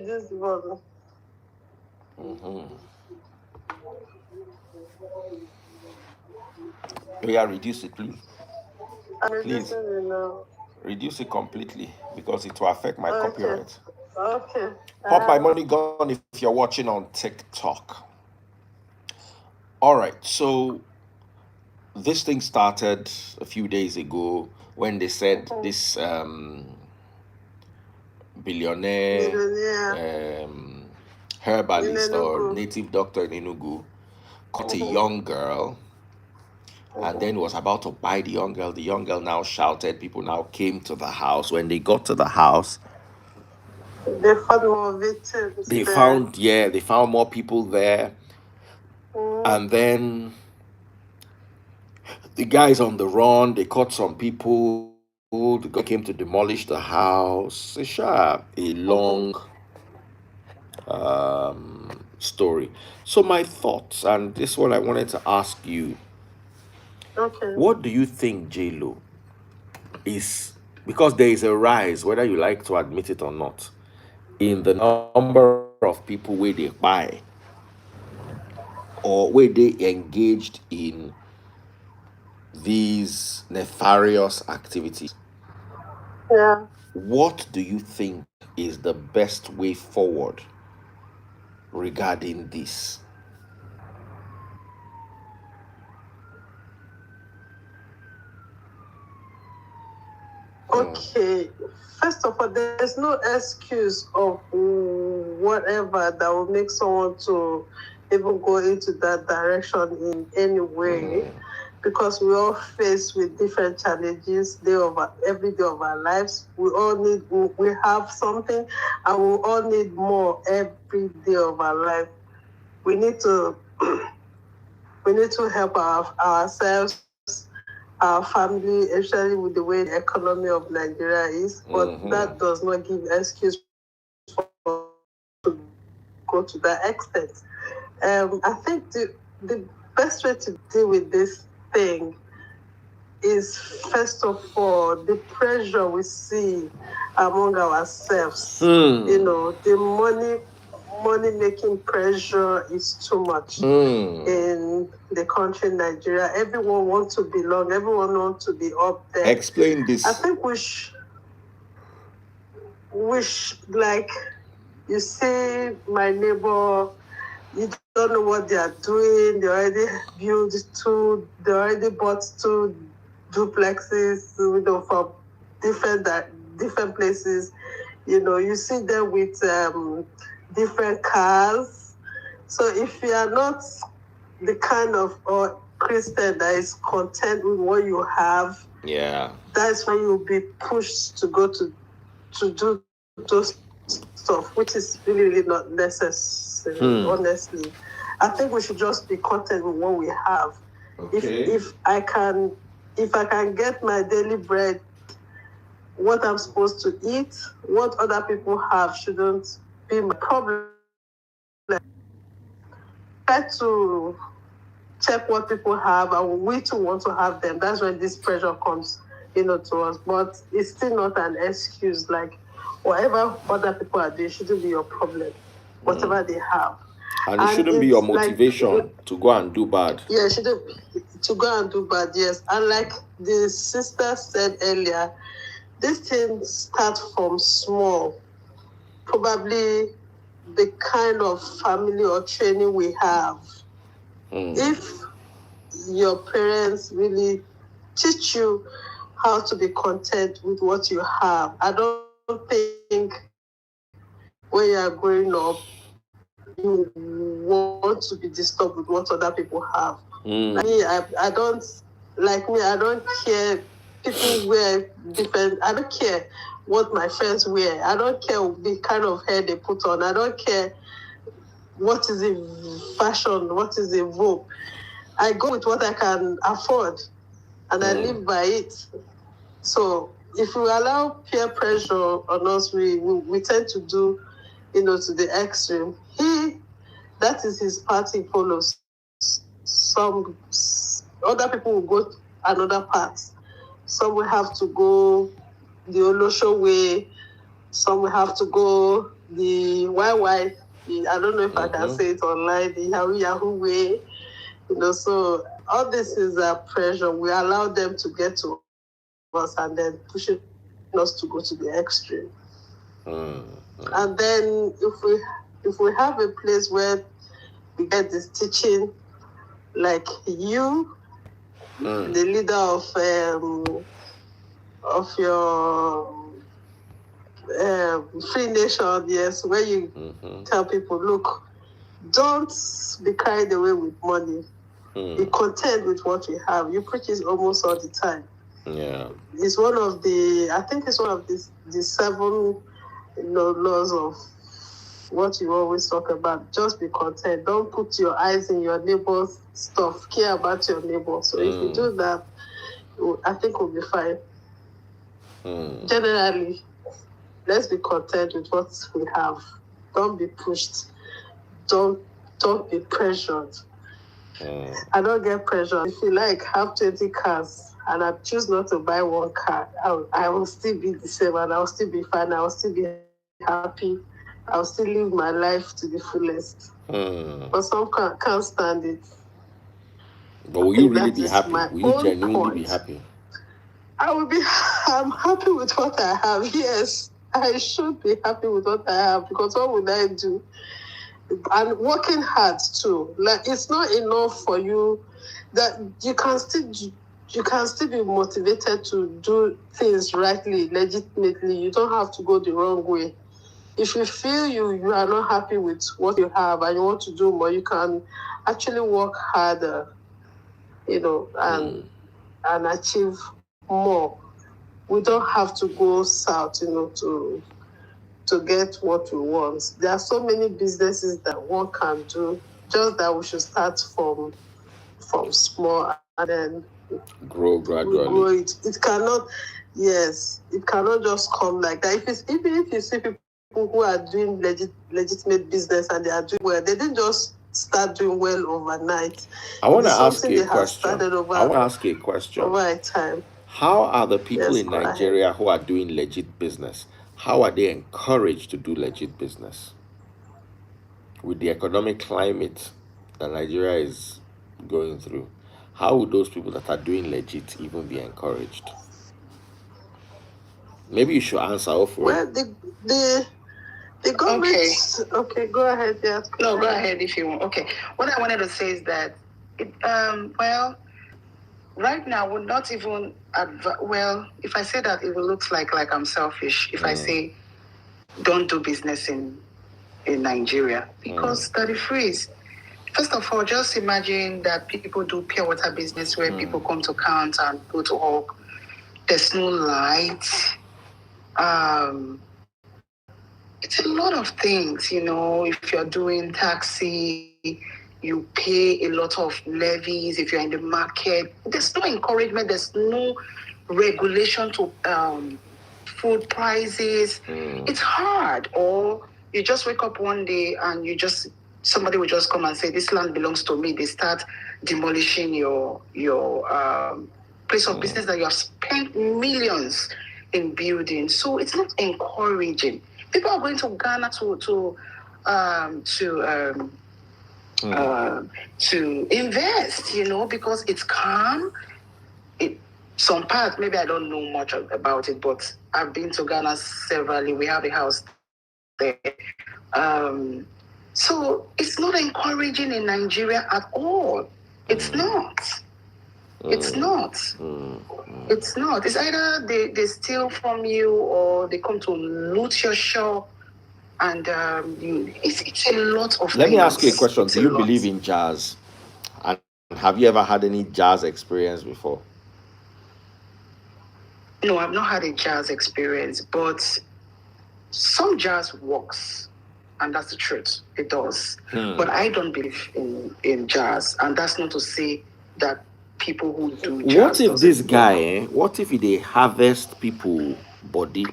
reduce the volume. Yeah, reduce it, please. I'm Please reducing it now. reduce it completely because it will affect my Okay. copyright. Okay. Pop my money gone if you're watching on TikTok. All right, so this thing started a few days ago when they said this billionaire Billionaire um, in herbalist or Enugu. native doctor in Enugu caught a young girl and then was about to buy the young girl. The young girl now shouted. People now came to the house. When they got to the house, They found more victims they there. found, they found more people there. And then the guy's on the run. They caught some people. The guy came to demolish the house. It's a long story. So my thoughts, and this one I wanted to ask you, Okay. what do you think, JLo, is because there is a rise, whether you like to admit it or not, in the number of people where they buy or where they engaged in these nefarious activities. Yeah. What do you think is the best way forward regarding this? Okay. First of all, there's no excuse of whatever that will make someone to even go into that direction in any way, because we all face with different challenges every day of our lives. We have something, and we all need more every day of our life. We need to help ourselves, our family, especially with the way the economy of Nigeria is. But that does not give excuse for to go to that extent. I think the best way to deal with this thing is, first of all, the pressure we see among ourselves. The money making pressure is too much in the country Nigeria. Everyone wants to belong. Everyone wants to be up there. Explain this. I think like, you see my neighbor, you don't know what they are doing. They already bought two duplexes, from different places. You see them with different cars. So if you are not the kind of Christian that is content with what you have, that's when you'll be pushed to go to do those stuff, which is really not necessary, honestly. I think we should just be content with what we have. Okay. If I can get my daily bread, what I'm supposed to eat, what other people have shouldn't be my problem. Try to check what people have, and we too want to have them. That's when this pressure comes, to us. But it's still not an excuse. Like, whatever other people are doing shouldn't be your problem. Whatever they have. And it shouldn't be your motivation to go and do bad. Yeah, shouldn't to go and do bad, yes. And like the sister said earlier, this thing starts from small. Probably the kind of family or training we have. If your parents really teach you how to be content with what you have, I don't think when you are growing up, you want to be disturbed with what other people have. I don't care. People wear different. I don't care what my friends wear. I don't care the kind of hair they put on. I don't care what is the fashion, what is the vogue. I go with what I can afford, and I live by it. So if we allow peer pressure on us, we tend to do, to the extreme. That is his party follows. Some other people will go another path. Some will have to go the Olosho way. Some will have to go the YY, I don't know if I can say it online, the Yahoo Yahoo way, so all this is a pressure. We allow them to get to us and then pushing us to go to the extreme. And then if we have a place where we get this teaching, like you, the leader of your free nation, yes, where you tell people, look, don't be carried away with money. Be content with what you have. You preach it almost all the time. Yeah. It's I think it's one of the 7 laws of what you always talk about. Just be content. Don't put your eyes in your neighbor's stuff. Care about your neighbor. So if you do that, I think we'll be fine. Generally, let's be content with what we have. Don't be pushed. Don't be pressured. I don't get pressured. If you have 20 cars and I choose not to buy one car, I will still be the same and I'll still be fine. I'll still be happy. I'll still live my life to the fullest. But some can't stand it. But will you really be happy? Will you genuinely be happy? I'm happy with what I have. Yes, I should be happy with what I have, because what would I do? And working hard too. It's not enough for you. That you can still be motivated to do things rightly, legitimately. You don't have to go the wrong way. If you feel you are not happy with what you have and you want to do more, you can actually work harder, and achieve more. We don't have to go south, to get what we want. There are so many businesses that one can do, just that we should start from small and then grow gradually. Grow it. It cannot, yes, it cannot just come like that. Even if you see people who are doing legitimate business and they are doing well, they didn't just start doing well overnight. I want to ask you a question. Over a time. How are the people in Nigeria who are doing legit business, how are they encouraged to do legit business? With the economic climate that Nigeria is going through, how would those people that are doing legit even be encouraged? Maybe you should answer off. Well, the government. Okay, go ahead. Yeah. No, go ahead if you want. Okay. What I wanted to say is that, right now we're not even. If I say that, it will look like I'm selfish. If I say, don't do business in Nigeria, because that is freeze. First of all, just imagine that people do pure water business where people come to count and go to work. There's no light. It's a lot of things, if you're doing taxi, you pay a lot of levies. If you're in the market, there's no encouragement, there's no regulation to food prices. It's hard. Or you just wake up one day and somebody will just come and say, this land belongs to me. They start demolishing your place of business that you have spent millions in building. So it's not encouraging. People are going to Ghana to invest, because it's calm. Some parts, maybe I don't know much about it, but I've been to Ghana severally. We have a house there. So it's not encouraging in Nigeria at all. It's not. It's not. It's not. It's either they steal from you or they come to loot your shop. And it's a lot of things. Let me ask you a question. Do you believe in jazz? And have you ever had any jazz experience before? No, I've not had a jazz experience, but some jazz works. And that's the truth. It does. But I don't believe in jazz. And that's not to say that people who do jazz. What if this guy, what if they harvest people body?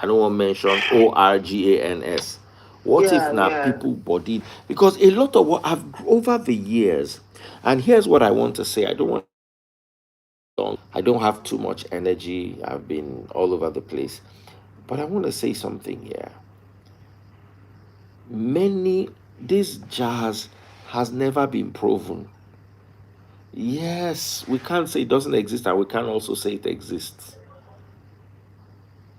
I don't want to mention organs. What if not people body? Because a lot of what I've over the years, and here's what I want to say. I don't have too much energy. I've been all over the place. But I want to say something here. this jazz has never been proven. Yes, we can't say it doesn't exist, and we can't also say it exists.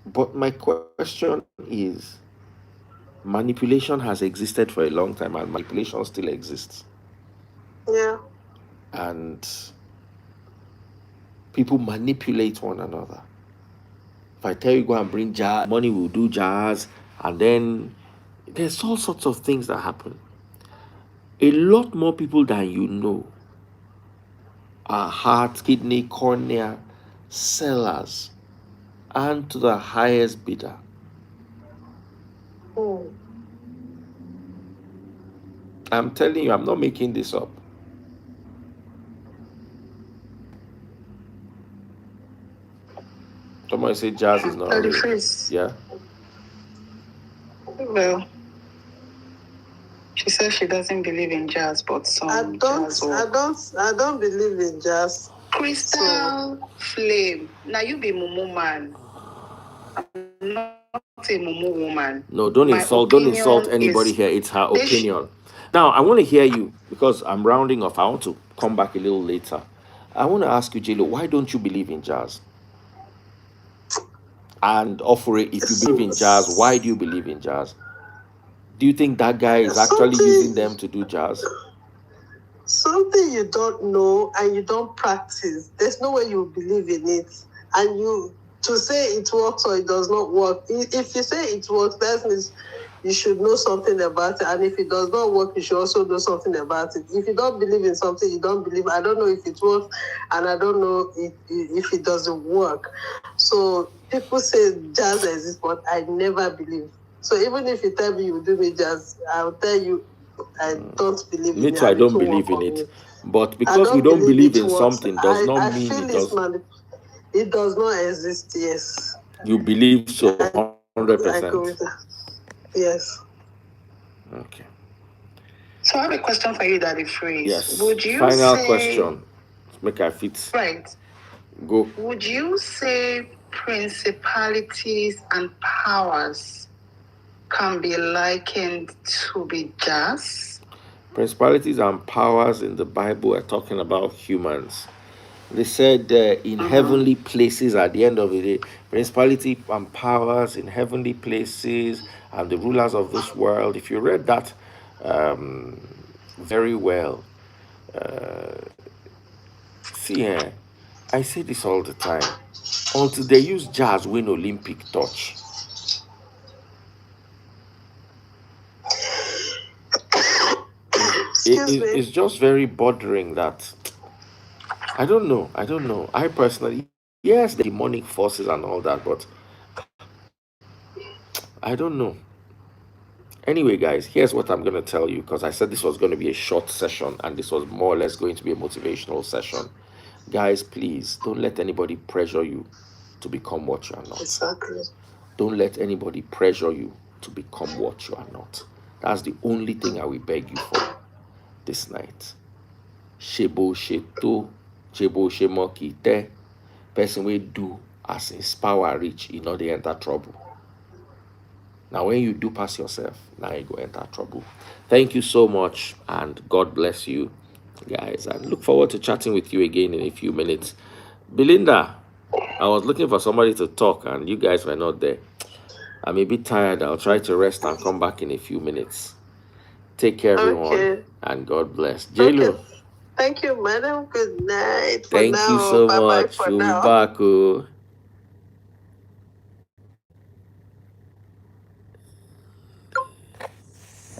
But my question is, manipulation has existed for a long time, and manipulation still exists. Yeah. And people manipulate one another. If I tell you go and bring jazz, money will do jazz, and then there's all sorts of things that happen. A lot more people than you know are heart, kidney, cornea sellers, and to the highest bidder. Hmm. I'm telling you, I'm not making this up. Somebody say jazz is not Tell the real. phrase. Yeah. Well, she says she doesn't believe in jazz, but some jazz work. I don't believe in jazz. Crystal Flame. Now you be mumu man. I'm not a mumu woman. No, don't My insult opinion anybody is here. It's her they sh- opinion. Now, I want to hear you because I'm rounding off. I want to come back a little later. I want to ask you, JLo, why don't you believe in jazz? And offer it, if you believe in jazz, why do you believe in jazz? Do you think that guy is actually using them to do jazz? Something you don't know and you don't practice. There's no way you believe in it. And you to say it works or it does not work. If you say it works, that means you should know something about it. And if it does not work, you should also know something about it. If you don't believe in something, you don't believe. I don't know if it works, and I don't know if it doesn't work. So people say jazz exists, but I never believe. So even if you tell me you do me jazz, I'll tell you I don't believe Me in it. too, I And it don't won't believe work in on it. me. But I because we don't don't believe believe it in works. something does not I mean feel it does. it does not exist. Yes, You believe so, I 100%. go with that. Yes. Okay. So I have a question for you, Daddy Freeze. Yes. Would you Final say question. Make I fit. right? Go. Would you say principalities and powers can be likened to be jazz? Principalities and powers in the Bible are talking about humans. They said in heavenly places at the end of the day, principality and powers in heavenly places and the rulers of this world. If you read that very well, see here, I say this all the time. Until they use jazz win Olympic touch. Excuse me. It's just very bothering that I don't know. I personally, yes, the demonic forces and all that, but I don't know. Anyway, guys, here's what I'm going to tell you because I said this was going to be a short session and this was more or less going to be a motivational session. Guys, please don't let anybody pressure you to become what you are not. Exactly. Don't let anybody pressure you to become what you are not. That's the only thing I will beg you for this night. Shebo sheto, shebo shemokite. Person will do as his power reach, you know, they enter trouble. Now, when you do pass yourself, now you go enter trouble. Thank you so much, and God bless you, guys. And look forward to chatting with you again in a few minutes. Belinda, I was looking for somebody to talk, and you guys were not there. I'm a bit tired. I'll try to rest and come back in a few minutes. Take care, everyone, Okay. and God bless. Okay. JLo, Thank you, madam. Good night for thank you now. so Bye bye much. for We'll be now. back. Oh.